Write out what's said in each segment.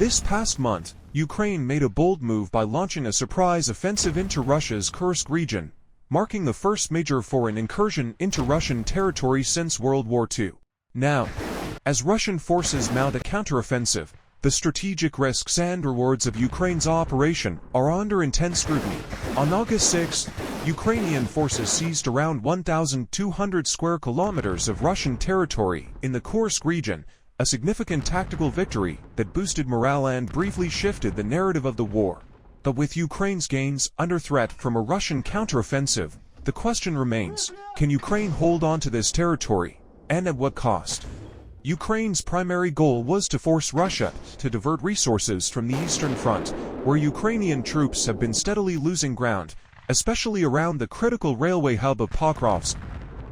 This past month, Ukraine made a bold move by launching a surprise offensive into Russia's Kursk region, marking the first major foreign incursion into Russian territory since World War II. Now, as Russian forces mount a counteroffensive, the strategic risks and rewards of Ukraine's operation are under intense scrutiny. On August 6, Ukrainian forces seized around 1,200 square kilometers of Russian territory in the Kursk region, a significant tactical victory that boosted morale and briefly shifted the narrative of the war. But with Ukraine's gains under threat from a Russian counteroffensive, the question remains, can Ukraine hold on to this territory, and at what cost? Ukraine's primary goal was to force Russia to divert resources from the Eastern Front, where Ukrainian troops have been steadily losing ground, especially around the critical railway hub of Pokrovsk.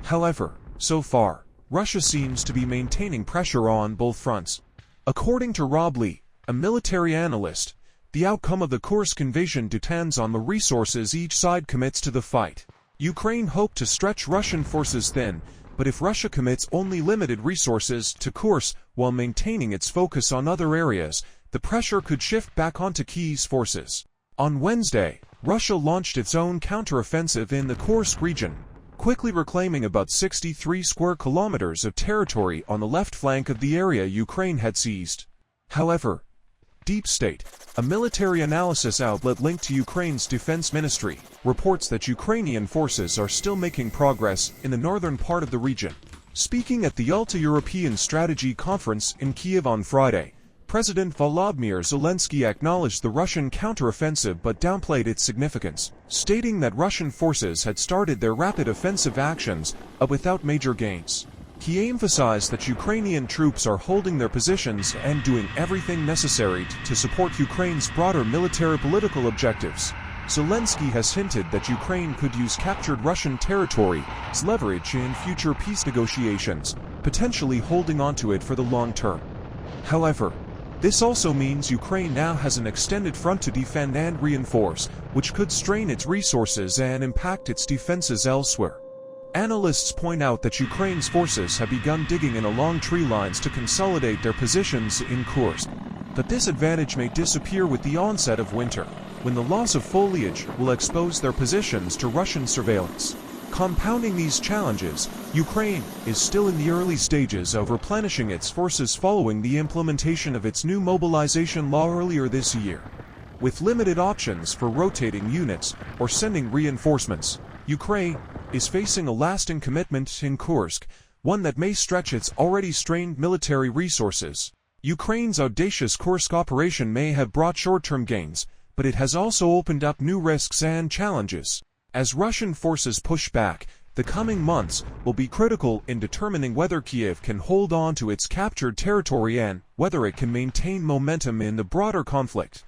However, so far, Russia seems to be maintaining pressure on both fronts. According to Rob Lee, a military analyst, the outcome of the Kursk invasion depends on the resources each side commits to the fight. Ukraine hoped to stretch Russian forces thin, but if Russia commits only limited resources to Kursk while maintaining its focus on other areas, the pressure could shift back onto Kiev's forces. On Wednesday, Russia launched its own counteroffensive in the Kursk region, quickly reclaiming about 63 square kilometers of territory on the left flank of the area Ukraine had seized. However, Deep State, a military analysis outlet linked to Ukraine's defense ministry, reports that Ukrainian forces are still making progress in the northern part of the region. Speaking at the Alta European Strategy Conference in Kiev on Friday, President Volodymyr Zelensky acknowledged the Russian counteroffensive but downplayed its significance, stating that Russian forces had started their rapid offensive actions, without major gains. He emphasized that Ukrainian troops are holding their positions and doing everything necessary to support Ukraine's broader military-political objectives. Zelensky has hinted that Ukraine could use captured Russian territory as leverage in future peace negotiations, potentially holding onto it for the long term. However, this also means Ukraine now has an extended front to defend and reinforce, which could strain its resources and impact its defenses elsewhere. Analysts point out that Ukraine's forces have begun digging in along tree lines to consolidate their positions in Kursk. But this advantage may disappear with the onset of winter, when the loss of foliage will expose their positions to Russian surveillance. Compounding these challenges, Ukraine is still in the early stages of replenishing its forces following the implementation of its new mobilization law earlier this year. With limited options for rotating units or sending reinforcements, Ukraine is facing a lasting commitment in Kursk, one that may stretch its already strained military resources. Ukraine's audacious Kursk operation may have brought short-term gains, but it has also opened up new risks and challenges. As Russian forces push back, the coming months will be critical in determining whether Kiev can hold on to its captured territory and whether it can maintain momentum in the broader conflict.